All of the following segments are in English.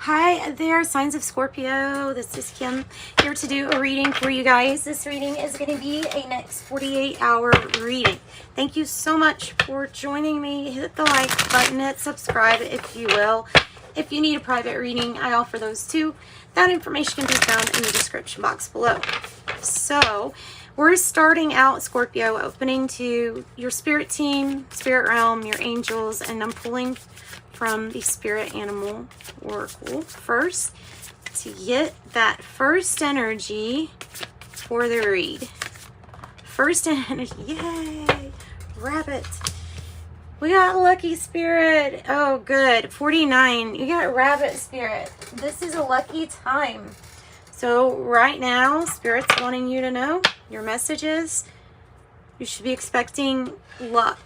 Hi there, signs of Scorpio. This is Kim here to do a reading for you guys. This reading is going to be a next 48-hour reading. Thank you so much for joining me. Hit the like button, hit subscribe if you will. If you need a private reading, I offer those too. That information can be found in the description box below. So we're starting out, Scorpio, opening to your spirit team, spirit realm, your angels, and I'm pulling from the Spirit Animal Oracle first to get that first energy for the read. First energy, yay, rabbit. We got lucky spirit. Oh, good. 49. You got rabbit spirit. This is a lucky time. So right now, Spirit's wanting you to know your messages. You should be expecting luck.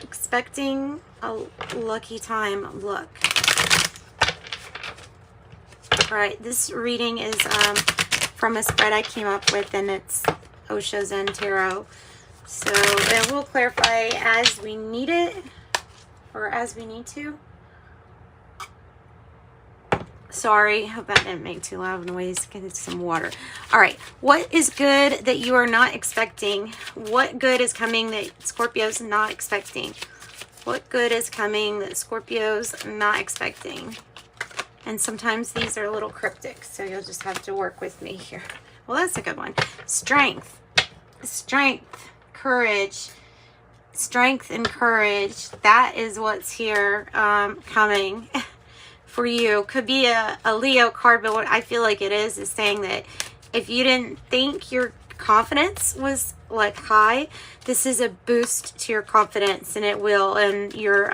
Expecting a lucky time. Look. All right, this reading is from a spread I came up with, and it's Osho Zen Tarot. So it will clarify as we need it, or as we need to. Sorry, hope that didn't make too loud noise. Get some water. All right, what is good that you are not expecting? What good is coming that Scorpio's not expecting? What good is coming that Scorpio's not expecting? And sometimes these are a little cryptic, so you'll just have to work with me here. Well, that's a good one. Strength. Strength. Courage. Strength and courage. That is what's here coming for you. Could be a Leo card, but what I feel like it is saying that if you didn't think your confidence was like high, this is a boost to your confidence, and it will. And you're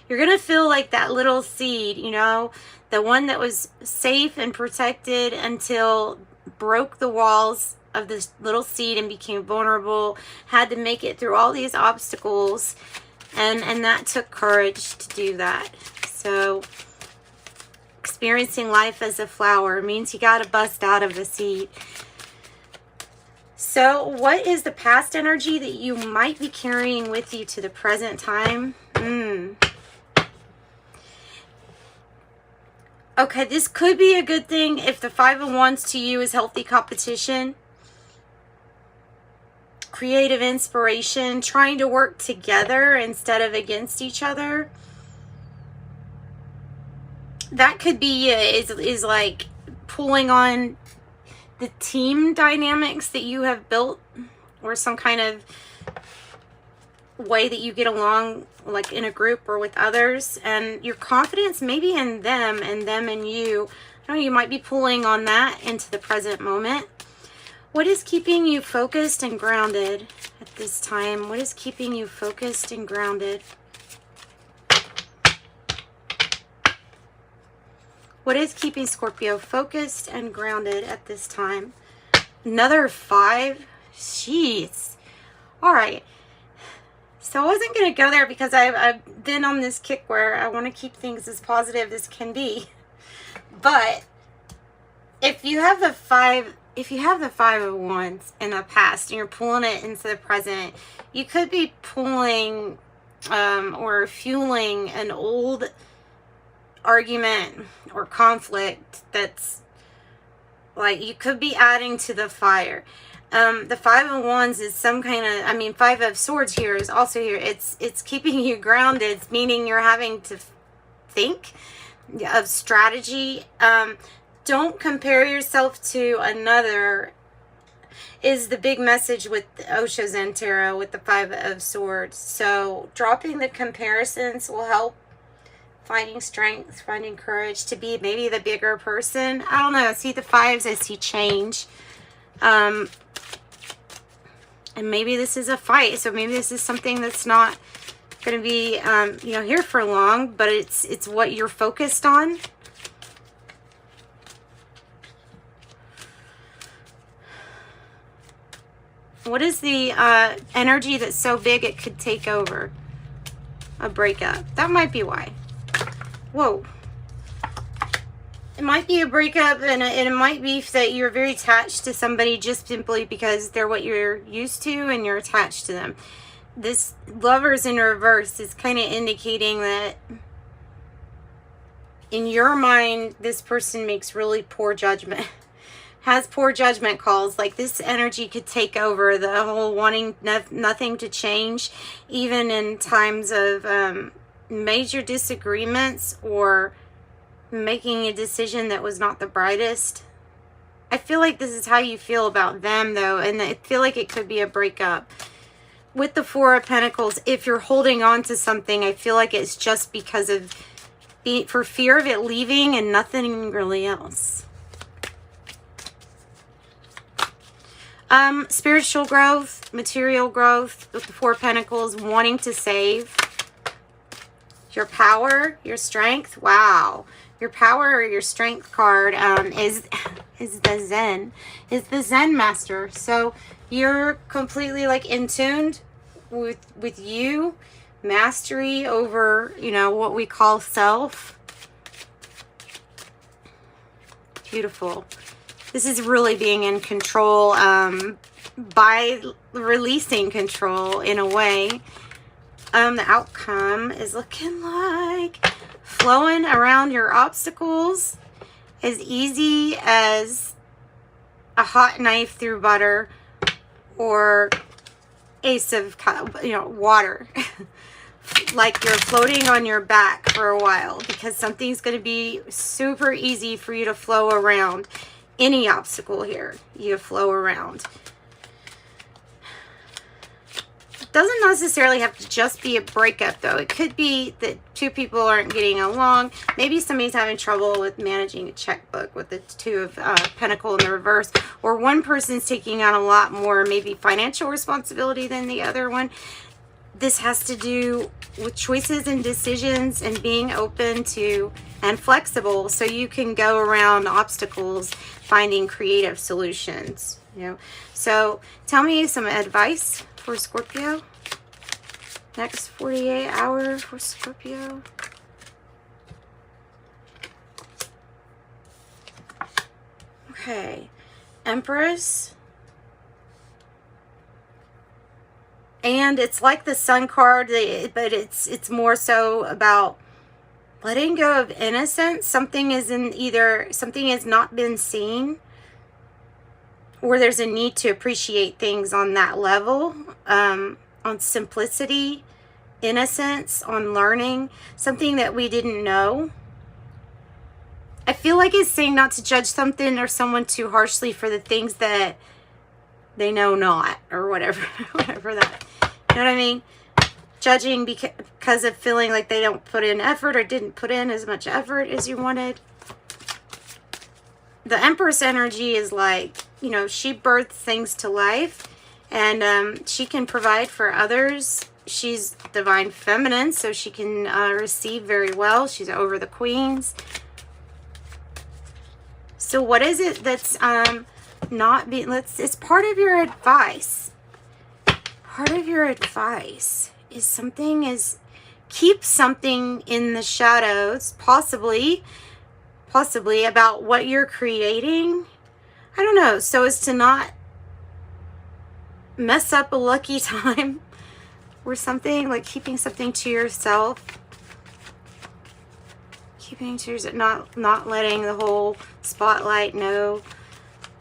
gonna feel like that little seed, you know, the one that was safe and protected until broke the walls of this little seed and became vulnerable, had to make it through all these obstacles, and that took courage to do that. So experiencing life as a flower means you got to bust out of the seed. So what is the past energy that you might be carrying with you to the present time? Okay, this could be a good thing if the Five of Wands to you is healthy competition, creative inspiration, trying to work together instead of against each other. That could be is like pulling on the team dynamics that you have built, or some kind of way that you get along, like in a group or with others, and your confidence maybe in them and them in you. I don't know, you might be pulling on that into the present moment. What is keeping you focused and grounded at this time? What is keeping you focused and grounded? What is keeping Scorpio focused and grounded at this time? Another 5? Jeez. All right. So I wasn't going to go there because I've been on this kick where I want to keep things as positive as can be. But if you have the 5 of Wands in the past and you're pulling it into the present, you could be pulling or fueling an old argument or conflict that's like you could be adding to the fire. The 5 of Wands is some kind of, 5 of Swords here is also here. It's keeping you grounded. It's meaning you're having to think of strategy. Don't compare yourself to another is the big message with Osho Zen Tarot with the 5 of Swords. So dropping the comparisons will help. Finding strength, finding courage to be maybe the bigger person. I don't know. I see the 5s. I see change. And maybe this is a fight. So maybe this is something that's not going to be, here for long. But it's what you're focused on. What is the energy that's so big it could take over? A breakup. That might be why. Whoa. It might be a breakup, and it might be that you're very attached to somebody just simply because they're what you're used to and you're attached to them. This Lovers in reverse is kind of indicating that in your mind, this person makes really poor judgment. Has poor judgment calls. Like, this energy could take over, the whole wanting nothing to change, even in times of major disagreements or making a decision that was not the brightest. I feel like this is how you feel about them, though, and I feel like it could be a breakup. With the Four of Pentacles, if you're holding on to something, I feel like it's just because of for fear of it leaving and nothing really else. Spiritual growth, material growth with the Four of Pentacles, wanting to save. Your power, your strength, wow. Your power or your strength card is the Zen. Is the Zen master. So you're completely like in tune with you. Mastery over, you know, what we call self. Beautiful. This is really being in control by releasing control in a way. The outcome is looking like flowing around your obstacles as easy as a hot knife through butter, or ace of, you know, water. Like you're floating on your back for a while, because something's going to be super easy for you to flow around. Any obstacle here, you flow around. It doesn't necessarily have to just be a breakup, though. It could be that two people aren't getting along. Maybe somebody's having trouble with managing a checkbook with the Two of Pentacles in the reverse, or one person's taking on a lot more maybe financial responsibility than the other one. This has to do with choices and decisions and being open to and flexible, so you can go around obstacles finding creative solutions, you know. So tell me some advice for Scorpio. Next 48 hours for Scorpio. Okay. Empress. And it's like the Sun card, but it's more so about letting go of innocence. Something is something has not been seen, or there's a need to appreciate things on that level, on simplicity, innocence, on learning, something that we didn't know. I feel like it's saying not to judge something or someone too harshly for the things that they know not, or whatever, whatever that, you know what I mean? Judging because of feeling like they don't put in effort or didn't put in as much effort as you wanted. The Empress energy is like, you know, she births things to life, and she can provide for others. She's divine feminine, so she can receive very well. She's over the queens. So what is it that's not being, it's part of your advice. Part of your advice is keep something in the shadows, possibly about what you're creating. I don't know, so as to not mess up a lucky time or something, like keeping something to yourself. Keeping to yourself, not letting the whole spotlight know.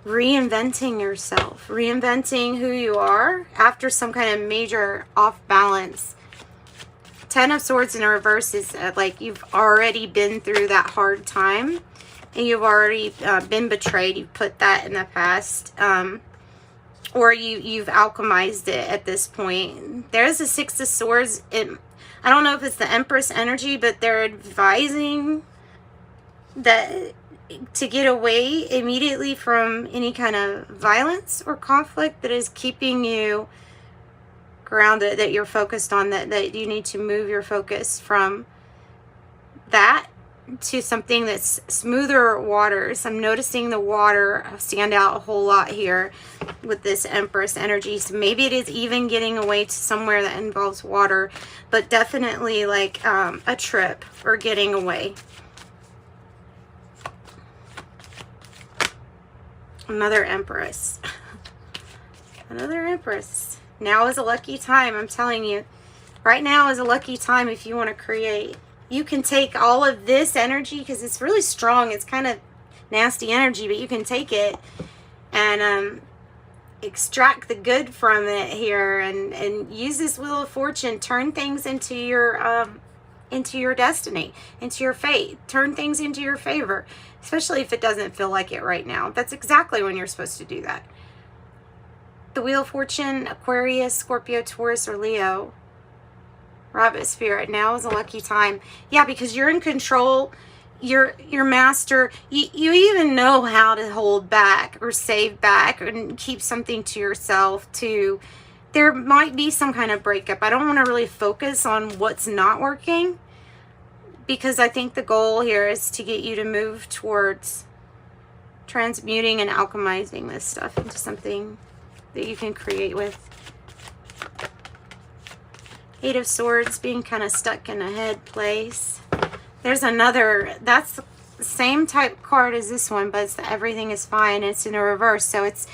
Reinventing yourself, reinventing who you are after some kind of major off balance. Ten of Swords in reverse is like you've already been through that hard time, and you've already been betrayed. You've put that in the past, or you've alchemized it at this point. There's a Six of Swords. I don't know if it's the Empress energy, but they're advising that to get away immediately from any kind of violence or conflict that is keeping you grounded, that you're focused on, that you need to move your focus from that to something that's smoother waters. I'm noticing the water stand out a whole lot here with this Empress energy. So maybe it is even getting away to somewhere that involves water, but definitely like a trip or getting away. Another Empress. Another Empress. Now is a lucky time, I'm telling you. Right now is a lucky time if you want to create. you can take all of this energy, because it's really strong, it's kind of nasty energy, but you can take it and extract the good from it here, and use this Wheel of Fortune, turn things into your destiny, into your fate, turn things into your favor, especially if it doesn't feel like it right now. That's exactly when you're supposed to do that. The Wheel of Fortune, Aquarius, Scorpio, Taurus, or Leo. Rabbit Spirit, now is a lucky time. Yeah, because you're in control. You're master. You even know how to hold back or save back and keep something to yourself. There might be some kind of breakup. I don't want to really focus on what's not working, because I think the goal here is to get you to move towards transmuting and alchemizing this stuff into something that you can create with. Eight of Swords, being kind of stuck in a head place. There's another, that's the same type card as this one, but it's the everything is fine. It's in a reverse, so it's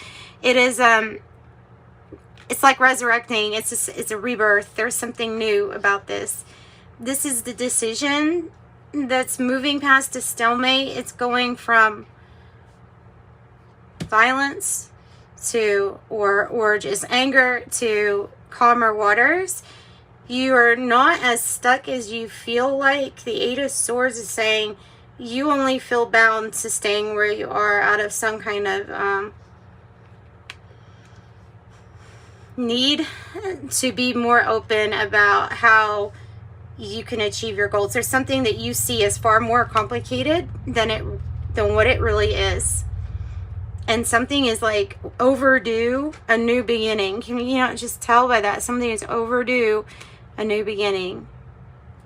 like resurrecting. It's a rebirth. There's something new about this. This is the decision that's moving past a stalemate. It's going from violence to or just anger to calmer waters. You are not as stuck as you feel like. The Eight of Swords is saying you only feel bound to staying where you are out of some kind of need to be more open about how you can achieve your goals. There's something that you see as far more complicated than what it really is. And something is like overdue a new beginning. Can you not just tell by that? Something is overdue a new beginning.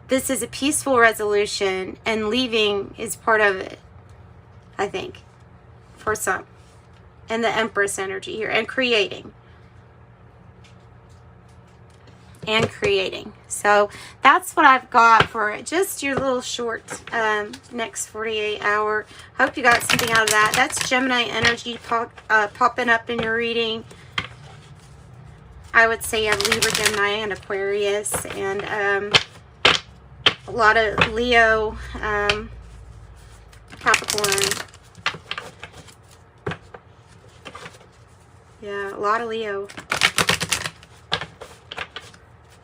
This is a peaceful resolution, and leaving is part of it, I think, for some. And the Empress energy here, and creating. And creating. So that's what I've got for just your little short next 48 hour. Hope you got something out of that. That's Gemini energy popping up in your reading. I would say you have Libra, Gemini, and Aquarius, and a lot of Leo, Capricorn. Yeah, a lot of Leo.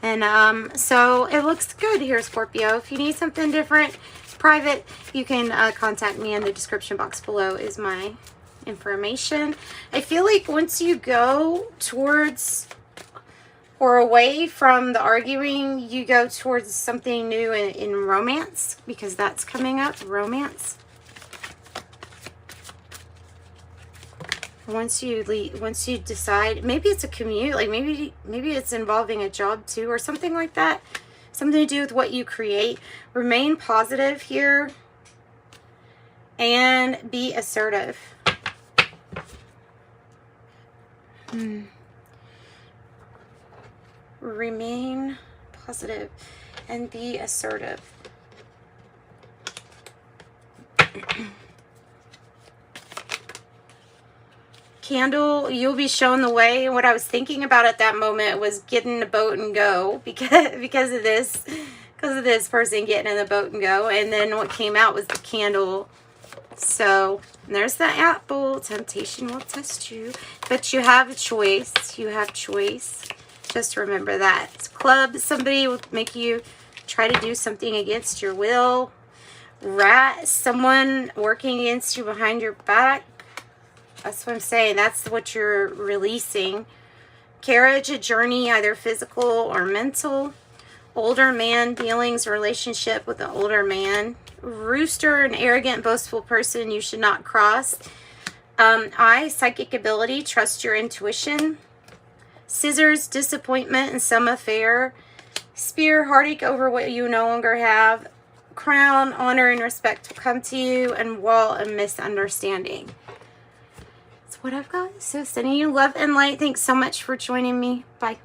And so it looks good here, Scorpio. If you need something different, private, you can contact me in the description box below is my information. I feel like once you go towards or away from the arguing, you go towards something new in romance, because that's coming up, romance. Once you decide, maybe it's a commute, like maybe it's involving a job too, or something like that, something to do with what you create. Remain positive here and be assertive. Remain positive and be assertive. Candle, you'll be shown the way. And what I was thinking about at that moment was get in the boat and go, because of this person getting in the boat and go. And then what came out was the candle. So there's the apple. Temptation will test you, but you have a choice. You have choice. Just remember that. Club, somebody will make you try to do something against your will. Rat, someone working against you behind your back. That's what I'm saying. That's what you're releasing. Carriage, a journey, either physical or mental. Older man, dealings, relationship with an older man. Rooster, an arrogant, boastful person you should not cross. Psychic ability, trust your intuition. Scissors, disappointment in some affair. Spear, heartache over what you no longer have. Crown, honor and respect will come to you. And wall, a misunderstanding. That's what I've got. So sending you love and light. Thanks so much for joining me. Bye.